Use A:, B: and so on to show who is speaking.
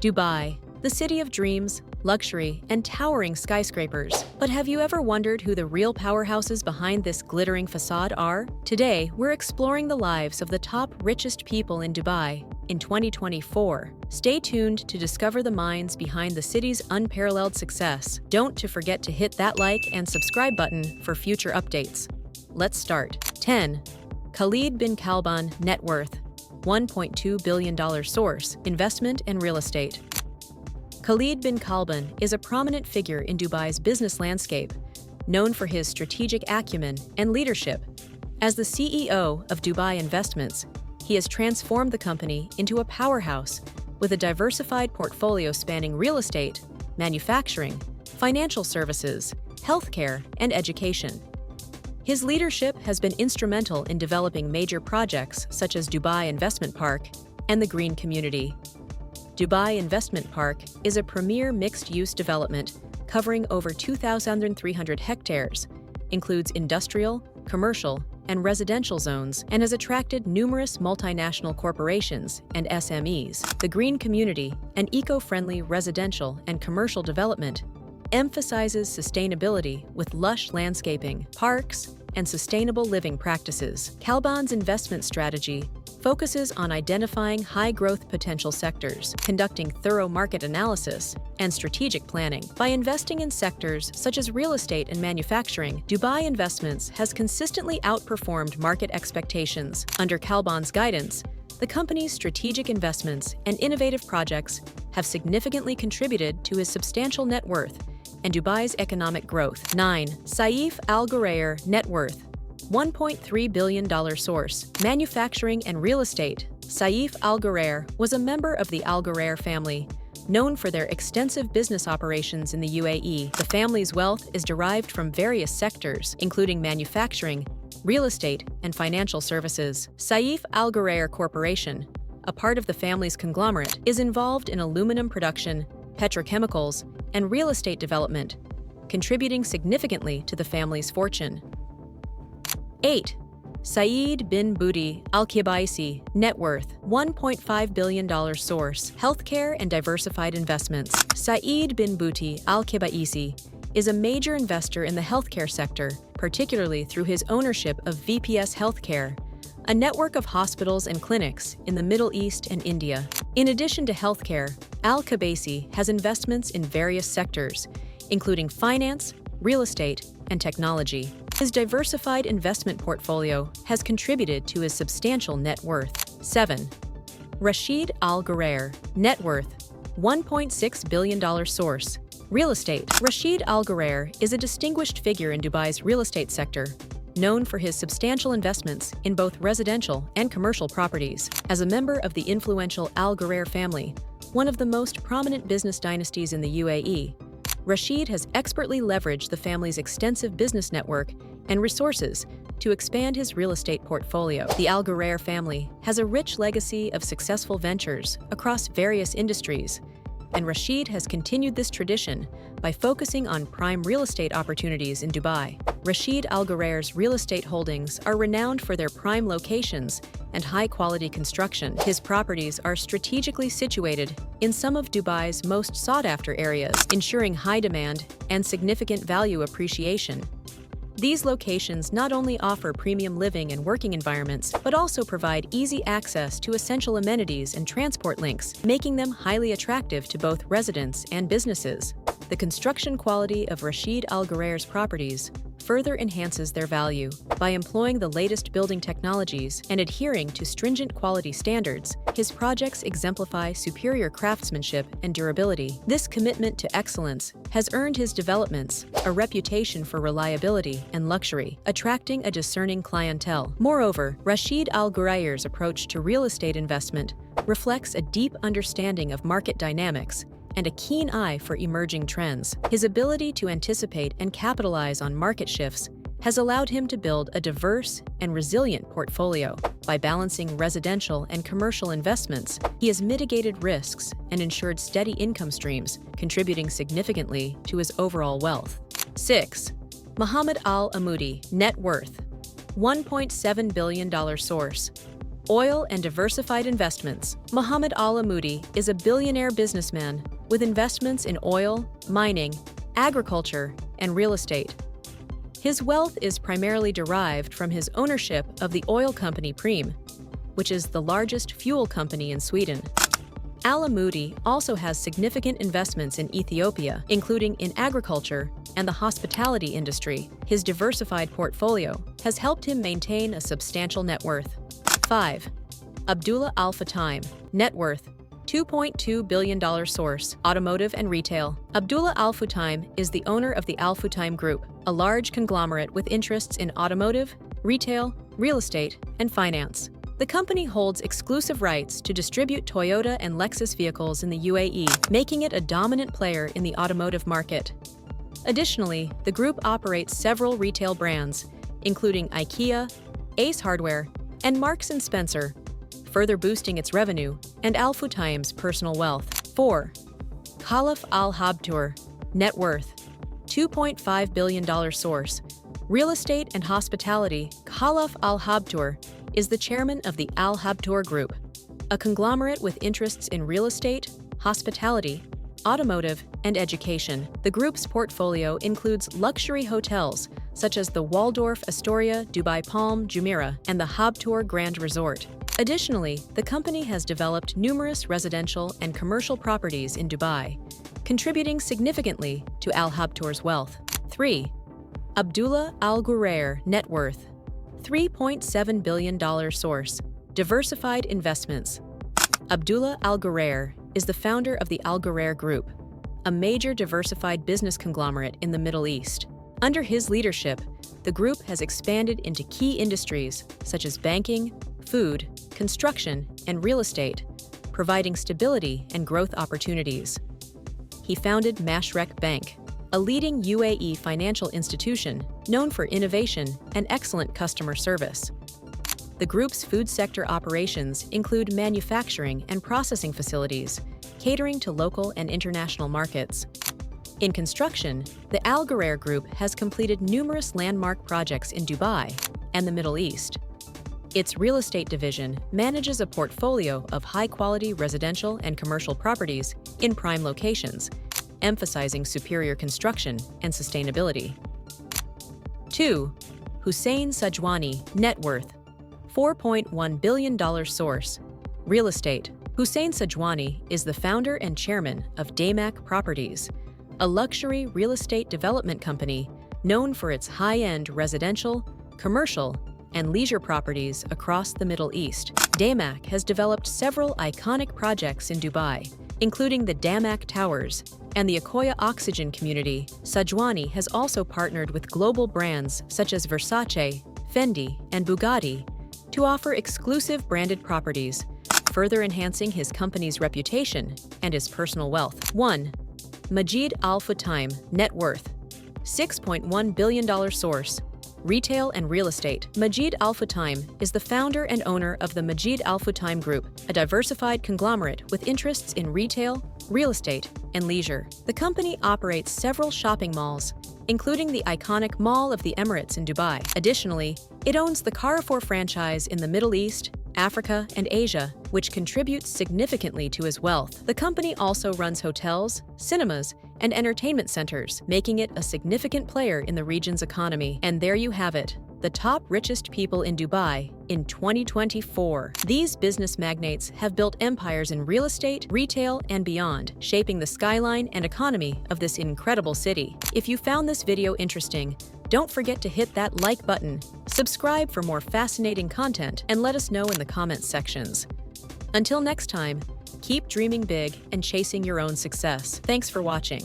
A: Dubai, the city of dreams, luxury, and towering skyscrapers. But have you ever wondered who the real powerhouses behind this glittering facade are? Today, we're exploring the lives of the top richest people in Dubai in 2024. Stay tuned to discover the minds behind the city's unparalleled success. Don't forget to hit that like and subscribe button for future updates. Let's start. 10. Khed bin Cban net worth. $1.2 billion source, investment and real estate. Khed bin Cban is a prominent figure in Dubai's business landscape, known for his strategic acumen and leadership. As the CEO of Dubai Investments, he has transformed the company into a powerhouse with a diversified portfolio spanning real estate, manufacturing, financial services, healthcare, and education. His leadership has been instrumental in developing major projects such as Dubai Investment Park and the Green Community. Dubai Investment Park is a premier mixed-use development covering over 2,300 hectares, includes industrial, commercial, and residential zones, and has attracted numerous multinational corporations and SMEs. The Green Community, an eco-friendly residential and commercial development, emphasizes sustainability with lush landscaping, parks, and sustainable living practices. Cban's investment strategy focuses on identifying high-growth potential sectors, conducting thorough market analysis, and strategic planning. By investing in sectors such as real estate and manufacturing, Dubai Investments has consistently outperformed market expectations. Under Cban's guidance, the company's strategic investments and innovative projects have significantly contributed to his substantial net worth and Dubai's economic growth. 9. Saif Alger net worth. $1.3 billion source, manufacturing and real estate. Saif Alger was a member of the Al Ghurair family, known for their extensive business operations in the UAE. The family's wealth is derived from various sectors, including manufacturing, real estate, and financial services. Saif Alger Corporation, a part of the family's conglomerate, is involved in aluminum production, petrochemicals, and real estate development, contributing significantly to the family's fortune. 8. Saeed bin Butti Al Qebaisi net worth. $1.5 billion source, healthcare and diversified investments. Saeed bin Butti Al Qebaisi is a major investor in the healthcare sector, particularly through his ownership of VPS Healthcare, a network of hospitals and clinics in the Middle East and India. In addition to healthcare, Al Qebaisi has investments in various sectors, including finance, real estate, and technology. His diversified investment portfolio has contributed to his substantial net worth. 7. Rasheed Alger net worth. $1.6 billion source, real estate. Rasheed Alger is a distinguished figure in Dubai's real estate sector, known for his substantial investments in both residential and commercial properties. As a member of the influential Al Ghurair family, one of the most prominent business dynasties in the UAE, Rasheed has expertly leveraged the family's extensive business network and resources to expand his real estate portfolio. The Al Ghurair family has a rich legacy of successful ventures across various industries, and Rasheed has continued this tradition by focusing on prime real estate opportunities in Dubai. Rasheed Alger's real estate holdings are renowned for their prime locations and high-quality construction. His properties are strategically situated in some of Dubai's most sought-after areas, ensuring high demand and significant value appreciation. These locations not only offer premium living and working environments, but also provide easy access to essential amenities and transport links, making them highly attractive to both residents and businesses. The construction quality of Rasheed Alger's properties further enhances their value. By employing the latest building technologies and adhering to stringent quality standards, his projects exemplify superior craftsmanship and durability. This commitment to excellence has earned his developments a reputation for reliability and luxury, attracting a discerning clientele. Moreover, Rasheed Alger's approach to real estate investment reflects a deep understanding of market dynamics and a keen eye for emerging trends. His ability to anticipate and capitalize on market shifts has allowed him to build a diverse and resilient portfolio. By balancing residential and commercial investments, he has mitigated risks and ensured steady income streams, contributing significantly to his overall wealth. 6. Mohammed Al Amoudi net worth. $1.7 billion source, Oil and diversified investments. Muhammad Al Amoudi is a billionaire businessman with investments in oil, mining, agriculture, and real estate. His wealth is primarily derived from his ownership of the oil company Preem, which is the largest fuel company in Sweden. Al Amoudi also has significant investments in Ethiopia, including in agriculture and the hospitality industry. His diversified portfolio has helped him maintain a substantial net worth. 5. Abdullah Al Futtaim. Net worth $2.2 billion. Source: automotive and retail. Abdullah Al Futtaim is the owner of the Al Futtaim Group, a large conglomerate with interests in automotive, retail, real estate, and finance. The company holds exclusive rights to distribute Toyota and Lexus vehicles in the UAE, making it a dominant player in the automotive market. Additionally, the group operates several retail brands, including IKEA, Ace Hardware, and Marks & Spencer, further boosting its revenue and Al Futtaim's personal wealth. 4. Khalaf Al Habtoor. Net worth $2.5 billion. Source: real estate and hospitality. Khalaf Al Habtoor is the chairman of the Al Habtoor Group, a conglomerate with interests in real estate, hospitality, automotive, and education. The group's portfolio includes luxury hotels such as the Waldorf Astoria, Dubai Palm Jumeirah, and the Habtoor Grand Resort. Additionally, the company has developed numerous residential and commercial properties in Dubai, contributing significantly to Al Habtoor's wealth. 3. Abdulla Al Ghurair. Net worth $3.7 billion. Source: diversified investments. Abdulla Al Ghurair is the founder of the Al Ghurair Group, a major diversified business conglomerate in the Middle East. Under his leadership, the group has expanded into key industries such as banking, food, construction, and real estate, providing stability and growth opportunities. He founded Mashreq Bank, a leading UAE financial institution known for innovation and excellent customer service. The group's food sector operations include manufacturing and processing facilities, catering to local and international markets. In construction, the Al Ghurair Group has completed numerous landmark projects in Dubai and the Middle East. Its real estate division manages a portfolio of high-quality residential and commercial properties in prime locations, emphasizing superior construction and sustainability. 2. Hussein Sajwani. Net worth $4.1 billion. Source: real estate. Hussein Sajwani is the founder and chairman of Damac Properties, a luxury real estate development company known for its high-end residential, commercial, and leisure properties across the Middle East. Damac has developed several iconic projects in Dubai, including the Damac Towers and the Akoya Oxygen Community. Sajwani has also partnered with global brands such as Versace, Fendi, and Bugatti to offer exclusive branded properties, further enhancing his company's reputation and his personal wealth. 1. Majid Al Futtaim. Net worth $6.1 billion. Source: retail and real estate. Majid Al Futtaim is the founder and owner of the Majid Al Futtaim Group, a diversified conglomerate with interests in retail, real estate, and leisure. The company operates several shopping malls, including the iconic Mall of the Emirates in Dubai. Additionally, it owns the Carrefour franchise in the Middle East, Africa, and Asia, which contributes significantly to his wealth. The company also runs hotels, cinemas, and entertainment centers, making it a significant player in the region's economy. And there you have it, the top richest people in Dubai in 2024. These business magnates have built empires in real estate, retail, and beyond, shaping the skyline and economy of this incredible city. If you found this video interesting, don't forget to hit that like button, subscribe for more fascinating content, and let us know in the comments sections. Until next time, keep dreaming big and chasing your own success. Thanks for watching.